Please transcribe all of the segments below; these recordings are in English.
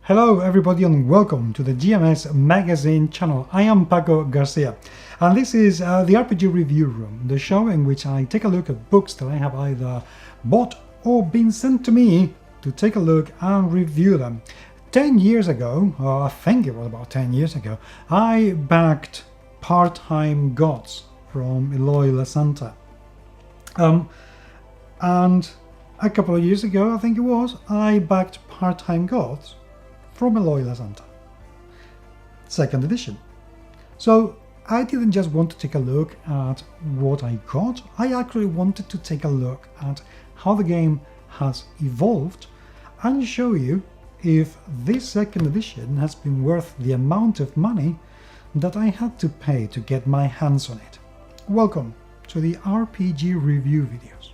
Hello everybody and welcome to the GMS Magazine channel. I am Paco Garcia and this is the RPG Review Room, the show in which I take a look at books that I have either bought or been sent to me to take a look and review them. 10 years ago, or I think it was about 10 years ago, I backed Part-Time Gods from Eloi Lasanta. And a couple of years ago, I think it was, I backed Part-Time Gods from Eloi Lasanta, second edition. So I didn't just want to take a look at what I got, I actually wanted to take a look at how the game has evolved and show you if this second edition has been worth the amount of money that I had to pay to get my hands on it. Welcome to the RPG review videos.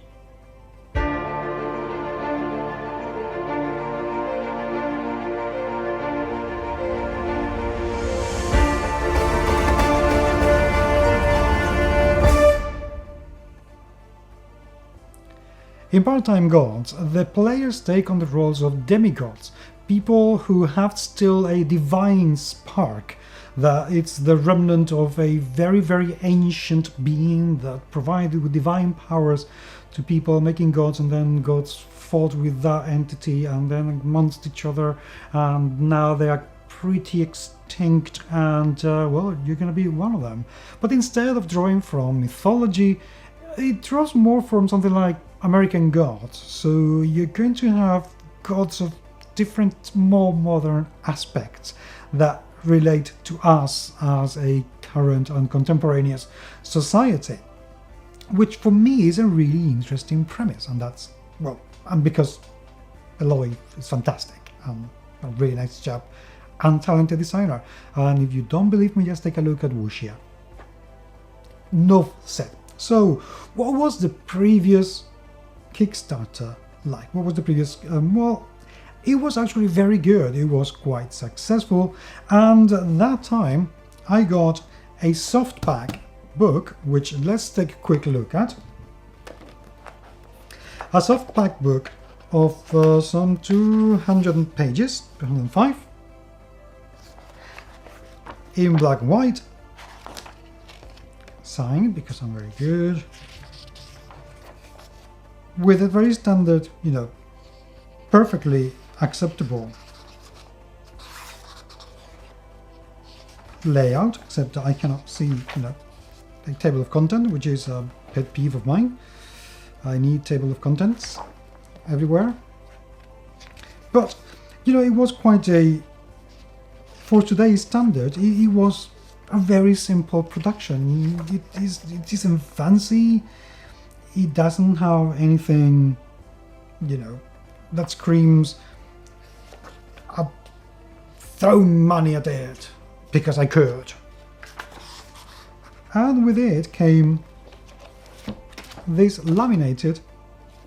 In Part-Time Gods, the players take on the roles of demigods, people who have still a divine spark, that it's the remnant of a very ancient being that provided with divine powers to people making gods, and then gods fought with that entity and then amongst each other, and now they are pretty extinct and well, you're gonna be one of them. But instead of drawing from mythology, it draws more from something like American gods, so you're going to have gods of different, more modern aspects that relate to us as a current and contemporaneous society, which for me is a really interesting premise, and that's, well, and because Eloi is fantastic and a really nice chap and talented designer. And if you don't believe me, just take a look at Wuxia. Enough said. So, what was the previous Kickstarter like? What was the previous? Well, it was actually very good. It was quite successful, and that time I got a Softback book, which let's take a quick look at. A Softback book of some 200 pages, 205, in black and white, signed because I'm very good, with a very standard, you know, perfectly acceptable layout, except that I cannot see, you know, a table of content, which is a pet peeve of mine. I need table of contents everywhere. But, you know, it was quite a, for today's standard, it was a very simple production. It isn't fancy. It doesn't have anything, you know, that screams, I've thrown money at it because I could. And with it came these laminated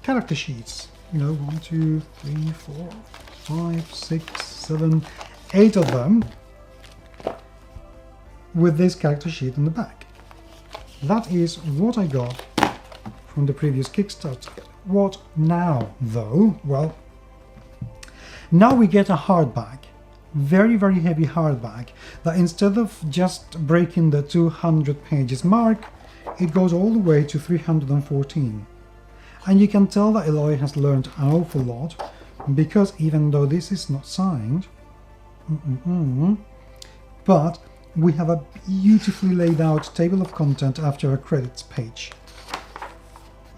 character sheets. You know, 1, 2, 3, 4, 5, 6, 7, 8 of them, with this character sheet in the back. That is what I got from the previous Kickstarter. What now, though? Well, now we get a hardback, very heavy hardback, that instead of just breaking the 200 pages mark, it goes all the way to 314. And you can tell that Eloi has learned an awful lot, because even though this is not signed, but we have a beautifully laid out table of content after a credits page.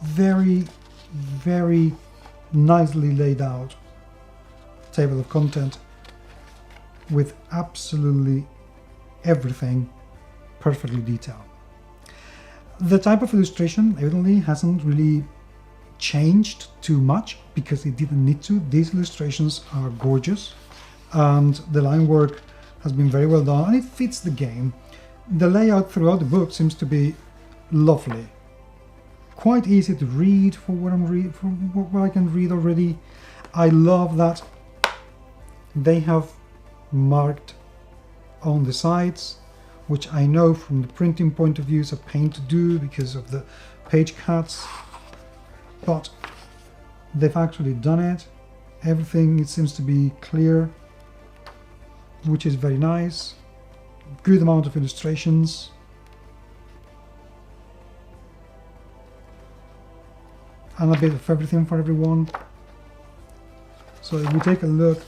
Very nicely laid out table of content with absolutely everything perfectly detailed. The type of illustration evidently hasn't really changed too much because it didn't need to. These illustrations are gorgeous and the line work has been very well done and it fits the game. The layout throughout the book seems to be lovely. Quite easy to read for what I can read already. I love that they have marked on the sides, which I know from the printing point of view is a pain to do because of the page cuts, but they've actually done it. Everything, it seems to be clear which is very nice. Good amount of illustrations. And a bit of everything for everyone. So if we take a look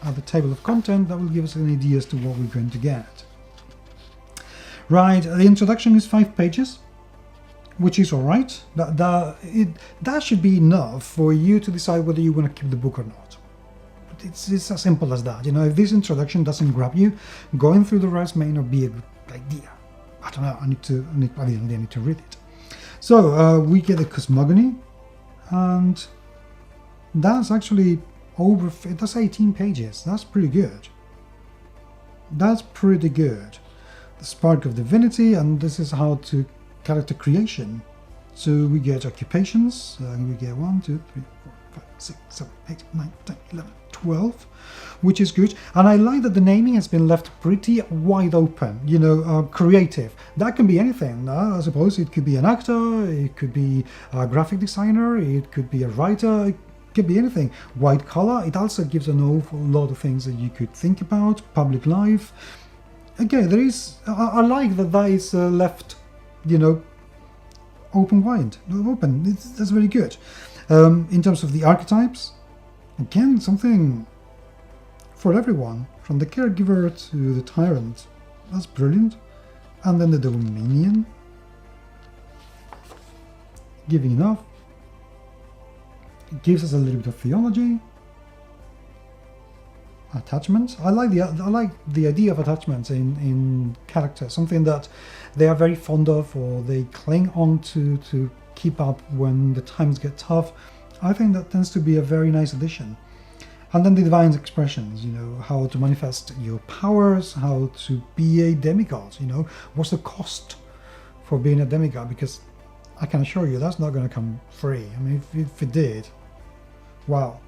at the table of content, that will give us an idea as to what we're going to get. Right, the introduction is 5 pages, which is alright. That should be enough for you to decide whether you want to keep the book or not. It's as simple as that. You know, if this introduction doesn't grab you, going through the rest may not be a good idea. I don't know, I need to read it. So we get a cosmogony, and that's actually that's 18 pages. That's pretty good. That's pretty good. The spark of divinity, and this is how to character creation. So we get occupations, we get 1, 2, 3, 4, 5, 6, 7, 8, 9, 10, 11, 12, which is good. And I like that the naming has been left pretty wide open, you know, creative. That can be anything. I suppose it could be an actor, it could be a graphic designer, it could be a writer, it could be anything. White collar, it also gives an awful lot of things that you could think about. Public life. Again, there is, I like that is left, you know, open. That's very good. In terms of the archetypes, again, something for everyone, from the caregiver to the tyrant. That's brilliant. And then the dominion, giving enough. It gives us a little bit of theology. Attachments. I like the idea of attachments in characters, something that they are very fond of or they cling on to keep up when the times get tough. I think that tends to be a very nice addition. And then the divine expressions, you know, how to manifest your powers, how to be a demigod, you know, what's the cost for being a demigod, because I can assure you that's not going to come free. I mean, if it did, wow.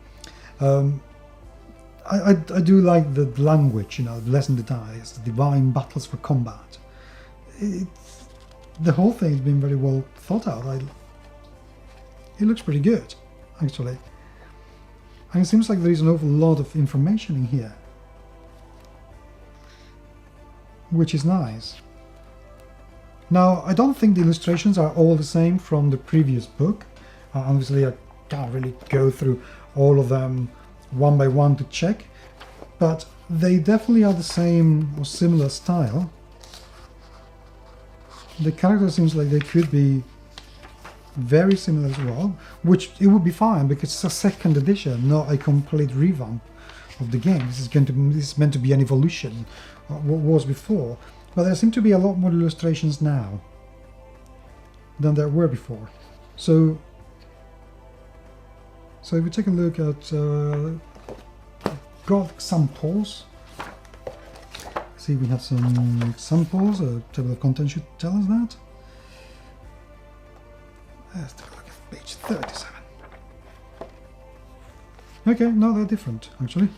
I do like the language, you know, less in the dice, the divine battles for combat. The whole thing has been very well thought out. It looks pretty good, actually. And it seems like there is an awful lot of information in here, which is nice. Now, I don't think the illustrations are all the same from the previous book. Obviously, I can't really go through all of them one by one to check, but they definitely are the same or similar style. The character seems like they could be very similar as well, which it would be fine because it's a second edition, not a complete revamp of the game. This is meant to be an evolution of what was before, but there seem to be a lot more illustrations now than there were before. So if we take a look at got examples. See, we have some examples. A table of contents should tell us that. Let's take a look at page 37. Okay, no, they're different, actually.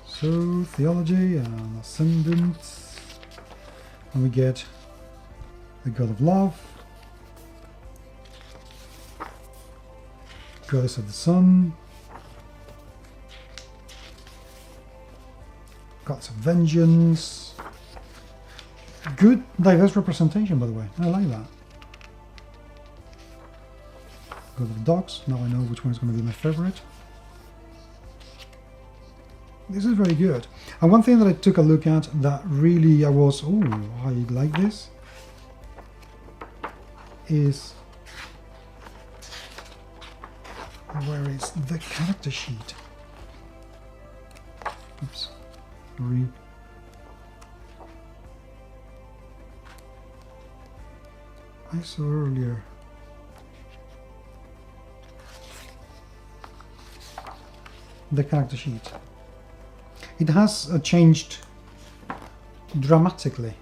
So, theology and ascendant. And we get the god of love, goddess of the sun, gods of vengeance. Good diverse representation, by the way. I like that. God of dogs. Now I know which one is going to be my favorite. This is very good. And one thing that I took a look at that really I like this, is where is the character sheet? Oops. Sorry. I saw earlier. The character sheet. It has changed dramatically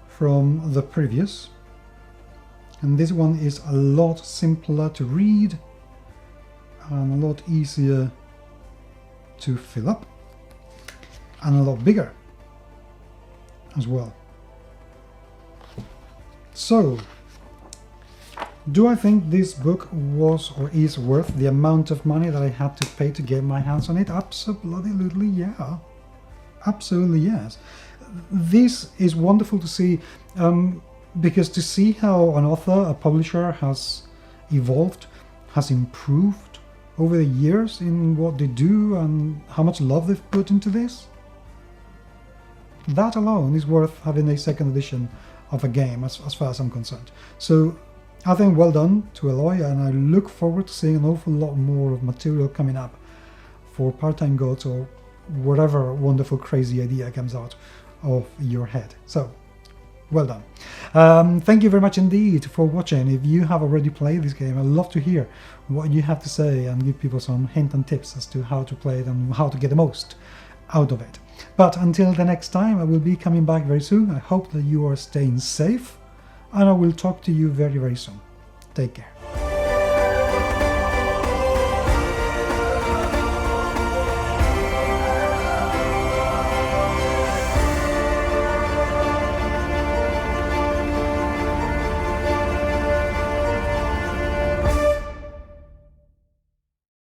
from the previous, and this one is a lot simpler to read and a lot easier to fill up and a lot bigger as well. So Do I think this book was or is worth the amount of money that I had to pay to get my hands on it? Absolutely, yeah. Absolutely, yes. This is wonderful to see, because to see how an author, a publisher, has evolved, has improved over the years in what they do and how much love they've put into this, that alone is worth having a second edition of a game, as far as I'm concerned. So I think well done to Eloy, and I look forward to seeing an awful lot more of material coming up for Part-Time Gods or whatever wonderful crazy idea comes out of your head. So well done. Thank you very much indeed for watching. If you have already played this game, I'd love to hear what you have to say and give people some hint and tips as to how to play it and how to get the most out of it. But until the next time, I will be coming back very soon. I hope that you are staying safe, and I will talk to you very, very soon. Take care.